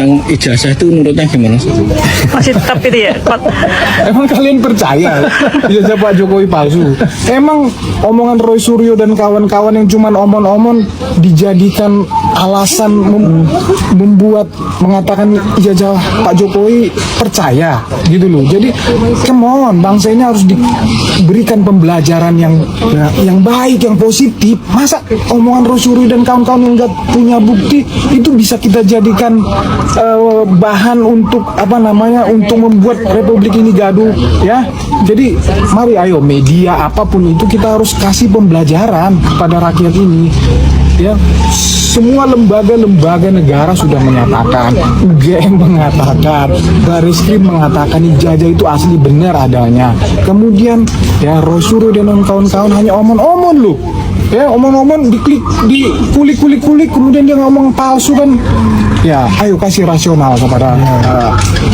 tentang ijazah itu menurutnya gimana sih? Masih tetap itu ya, Pak. Emang kalian percaya ijazah Pak Jokowi palsu? Emang omongan Roy Suryo dan kawan-kawan yang cuman omon-omon dijadikan alasan membuat mengatakan ijazah Pak Jokowi percaya gitu loh. Jadi come on, bangsa ini harus diberikan pembelajaran yang baik, yang positif. Masa omongan Roy Suryo dan kawan-kawan yang nggak punya bukti itu bisa kita jadikan bahan untuk untuk membuat republik ini gaduh ya. Jadi mari ayo media apapun itu kita harus kasih pembelajaran kepada rakyat ini ya. Semua lembaga-lembaga negara sudah menyatakan, UGM mengatakan, Baris-Krim mengatakan ijazah itu asli benar adanya. Kemudian ya Roy Suryo dan kawan-kawan hanya omon-omon loh. Ya omong-omong dikulik-kulik kemudian dia ngomong palsu kan. Ya ayo kasih rasional kepada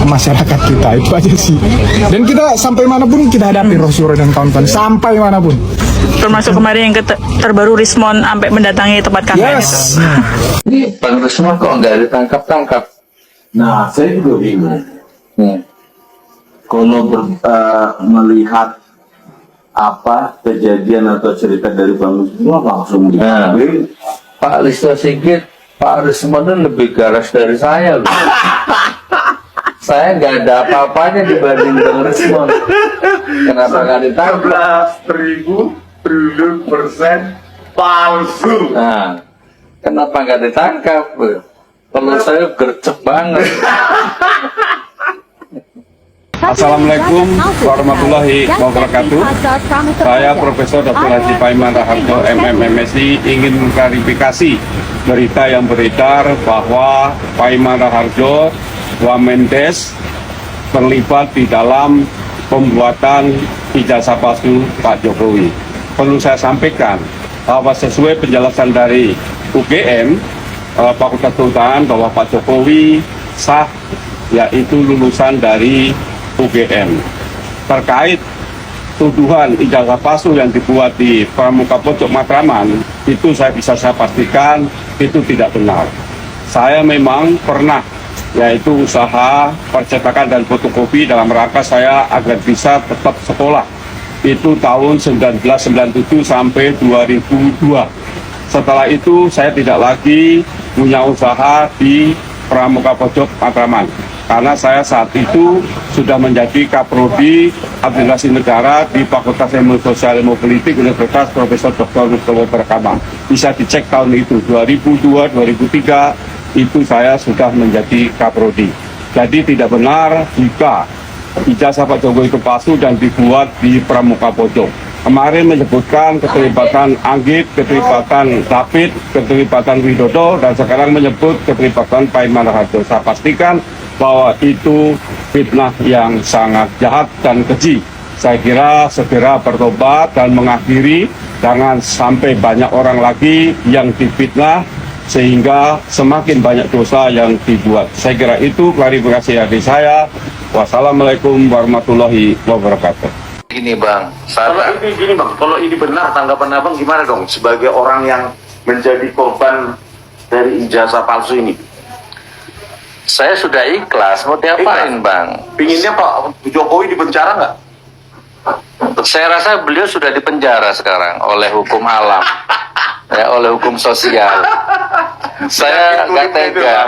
masyarakat kita, itu aja sih. Dan kita sampai manapun kita hadapi Roy Suryo dan kawan-kawan, sampai manapun. Termasuk kemarin yang terbaru Rismon sampai mendatangi tempat kampanye itu. Ini Bang Rismon kok nggak ditangkap-tangkap? Nah, saya juga bingung. Kalau melihat apa kejadian atau cerita dari Bang Rismon langsung diambil. Pak Listo Sigit, Pak Rismon itu lebih garas dari saya loh. Saya nggak ada apa-apanya dibanding Bang Rismon. Kenapa nggak ditangkap? 11.000% palsu. Nah, kenapa nggak ditangkap? Kalau saya gercep banget. Assalamualaikum warahmatullahi wabarakatuh. Saya Profesor Dr. Haji Paiman Raharjo, MMMSI, ingin mengklarifikasi berita yang beredar bahwa Paiman Raharjo, Wamendes, terlibat di dalam pembuatan ijazah palsu Pak Jokowi. Perlu saya sampaikan bahwa sesuai penjelasan dari UGM, Fakultas Kehutanan, bahwa Pak Jokowi sah, yaitu lulusan dari UGM. Terkait tuduhan ijazah palsu yang dibuat di Pramuka Pojok Matraman, itu saya pastikan itu tidak benar. Saya memang pernah yaitu usaha percetakan dan fotokopi dalam rangka saya agar bisa tetap sekolah. Itu tahun 1997 sampai 2002. Setelah itu saya tidak lagi punya usaha di Pramuka Pojok Matraman, karena saya saat itu sudah menjadi Kaprodi Administrasi Negara di Fakultas Ilmu Sosial Ilmu Politik Universitas Profesor Dr. Mustowo Berkama. Bisa dicek tahun itu 2002-2003 itu saya sudah menjadi Kaprodi. Jadi tidak benar jika ijazah Pak Jokowi itu palsu dan dibuat di Pramuka Pojok. Kemarin menyebutkan keterlibatan Anggit, keterlibatan David, keterlibatan Widodo, dan sekarang menyebut keterlibatan Paiman Raharjo. Saya pastikan bahwa itu fitnah yang sangat jahat dan keji. Saya kira segera bertobat dan mengakhiri, jangan sampai banyak orang lagi yang difitnah sehingga semakin banyak dosa yang dibuat. Saya kira itu klarifikasi dari saya. Wassalamualaikum warahmatullahi wabarakatuh. Gini Bang, Kalau ini Bang, kalau ini benar tanggapan Abang gimana dong sebagai orang yang menjadi korban dari ijazah palsu ini? saya sudah ikhlas, mau diapain Bang? Pinginnya Pak Jokowi di penjara nggak? Saya rasa beliau sudah dipenjara sekarang oleh hukum alam, ya, oleh hukum sosial. Saya nggak tega.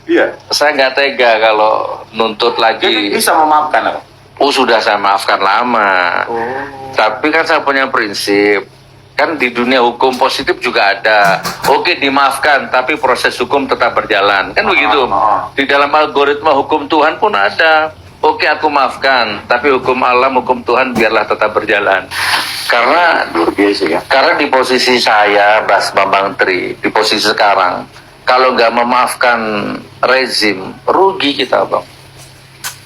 Iya. Saya nggak tega kalau nuntut Jadi lagi. bisa memaafkan apa? Oh sudah saya maafkan lama. Tapi kan saya punya prinsip. Kan di dunia hukum positif juga ada. Oke dimaafkan, tapi proses hukum tetap berjalan. Kan begitu. Di dalam algoritma hukum Tuhan pun ada. Oke aku maafkan, tapi hukum alam, hukum Tuhan biarlah tetap berjalan. Karena Luar biasa ya. karena di posisi saya, Bas Bambang Tri, di posisi sekarang, kalau nggak memaafkan rezim, rugi kita, Bang.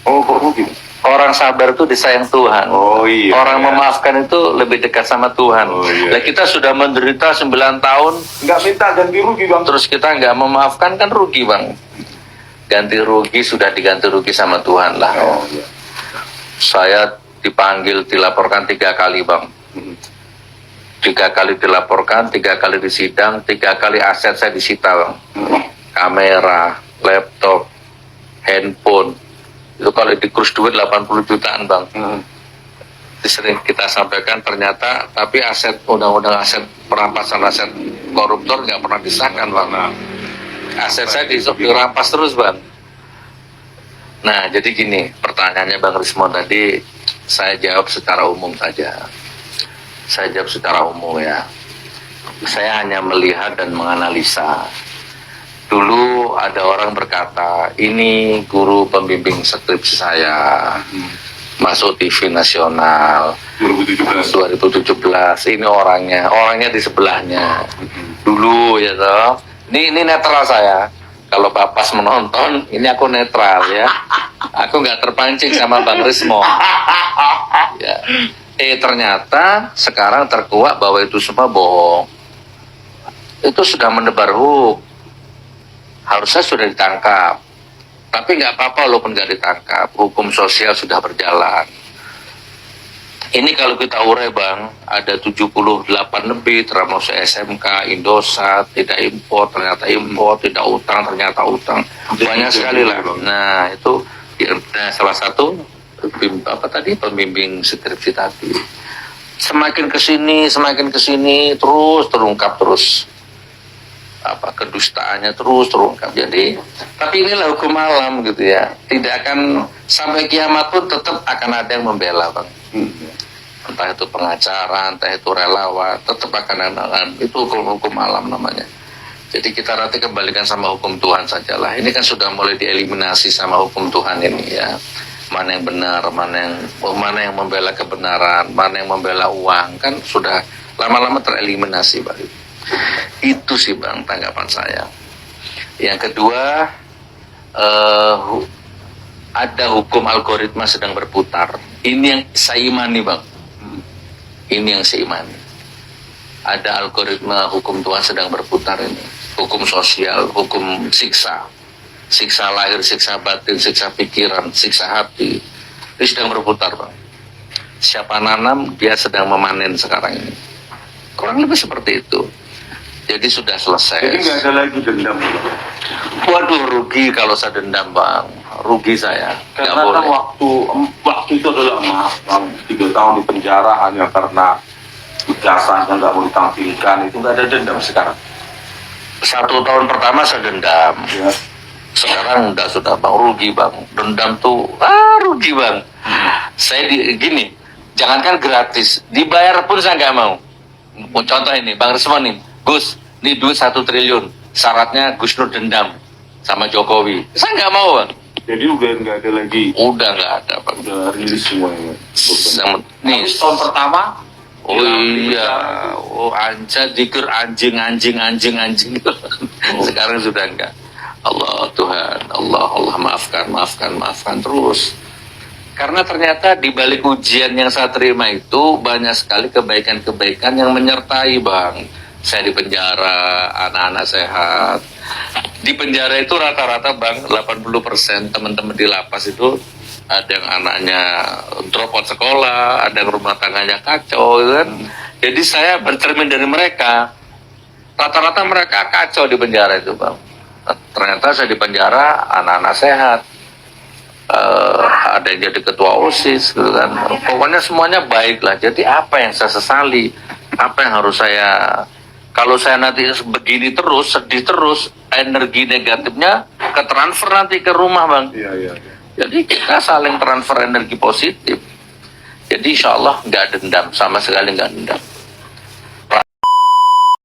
Oh kok rugi? Orang sabar itu disayang Tuhan. Oh iya. Orang ya. memaafkan itu lebih dekat sama Tuhan. Oh, iya. Nah, kita sudah menderita 9 tahun, Nggak minta ganti rugi Bang. terus kita nggak memaafkan, kan rugi, Bang. Ganti rugi sudah diganti rugi sama Tuhan lah. Oh, iya. Saya dipanggil, dilaporkan 3 kali, Bang. 3 kali dilaporkan, 3 kali disidang, 3 kali aset saya disita, Bang. Kamera, laptop, handphone. Itu kalau dikurus duit 80 jutaan bang. Itu sering kita sampaikan ternyata, tapi aset undang-undang aset perampasan aset koruptor nggak pernah disahkan bang. Aset saya dirampas terus bang. Nah jadi gini, pertanyaannya Bang Rismon tadi, saya jawab secara umum saja. Saya jawab secara umum ya. Saya hanya melihat dan menganalisa. Dulu ada orang berkata, ini guru pembimbing skripsi saya, masuk TV nasional 2017. Ini orangnya di sebelahnya. Dulu ya toh. Ini netral saya. Kalau Bapas menonton, ini aku netral ya. Aku nggak terpancing sama Bang Rismon. Ya. Ternyata sekarang terkuak bahwa itu semua bohong. Itu sudah mendebar hoax. Harusnya sudah ditangkap. Tapi nggak apa-apa walaupun nggak ditangkap. Hukum sosial sudah berjalan. Ini kalau kita urai bang, ada 78 lebih termasuk SMK, Indosat, tidak impor, ternyata impor, tidak utang, ternyata utang. Banyak sekali lah. Nah itu salah satu pembimbing skripsi tadi. Semakin kesini terus terungkap terus. Kedustaannya terus terungkap. Jadi, tapi inilah hukum alam gitu ya. Tidak akan sampai kiamat pun tetap akan ada yang membela bang. Entah itu pengacara, entah itu relawan, tetap akan ada. Itu hukum alam namanya. Jadi kita nanti kembalikan sama hukum Tuhan sajalah. Ini kan sudah mulai dieliminasi sama hukum Tuhan ini ya. Mana yang benar, mana yang membela kebenaran, mana yang membela uang, kan sudah lama-lama tereliminasi bang. Itu sih bang tanggapan saya. Yang kedua, ada hukum algoritma sedang berputar. Ini yang saya imani bang. Ini yang saya imani. Ada algoritma hukum Tuhan sedang berputar ini. Hukum sosial, hukum siksa. Siksa lahir, siksa batin, siksa pikiran, siksa hati. Ini sedang berputar bang. Siapa nanam, dia sedang memanen sekarang ini. Kurang lebih seperti itu. Jadi sudah selesai. Jadi nggak ada lagi dendam. Waduh, rugi kalau saya dendam bang. Rugi saya. Karena kan waktu itu adalah maaf bang, 3 tahun di penjara hanya karena ijazahnya nggak mau ditampilkan, itu nggak ada dendam sekarang. 1 tahun pertama saya dendam. Ya. Sekarang sudah bang, rugi bang. Dendam tuh rugi bang. Saya gini, jangankan gratis, dibayar pun saya nggak mau. Contoh ini, Bang Rismon nih, Gus, ini duit 1 triliun, syaratnya Gus Nur dendam sama Jokowi. Saya nggak mau bang. Jadi udah nggak ada lagi. Udah nggak ada bang. Udah rilis semuanya. Nih, Tahun pertama. Oh iya, dikir anjing. Sekarang sudah enggak. Allah Tuhan, Allah maafkan terus. Karena ternyata di balik ujian yang saya terima itu banyak sekali kebaikan-kebaikan yang menyertai bang. Saya di penjara, anak-anak sehat. Di penjara itu rata-rata bang, 80% teman-teman di lapas itu ada yang anaknya drop out sekolah, ada yang rumah tangganya kacau, kan? Jadi saya bercermin dari mereka. Rata-rata mereka kacau di penjara itu, bang. Ternyata saya di penjara, anak-anak sehat. Ada yang jadi ketua OSIS, gitu kan? Pokoknya semuanya baik lah. Jadi apa yang saya sesali? Apa yang harus saya? Kalau saya nanti begini terus, sedih terus, energi negatifnya ketransfer nanti ke rumah, bang. Iya. Jadi kita saling transfer energi positif. Jadi insya Allah nggak dendam, sama sekali nggak dendam.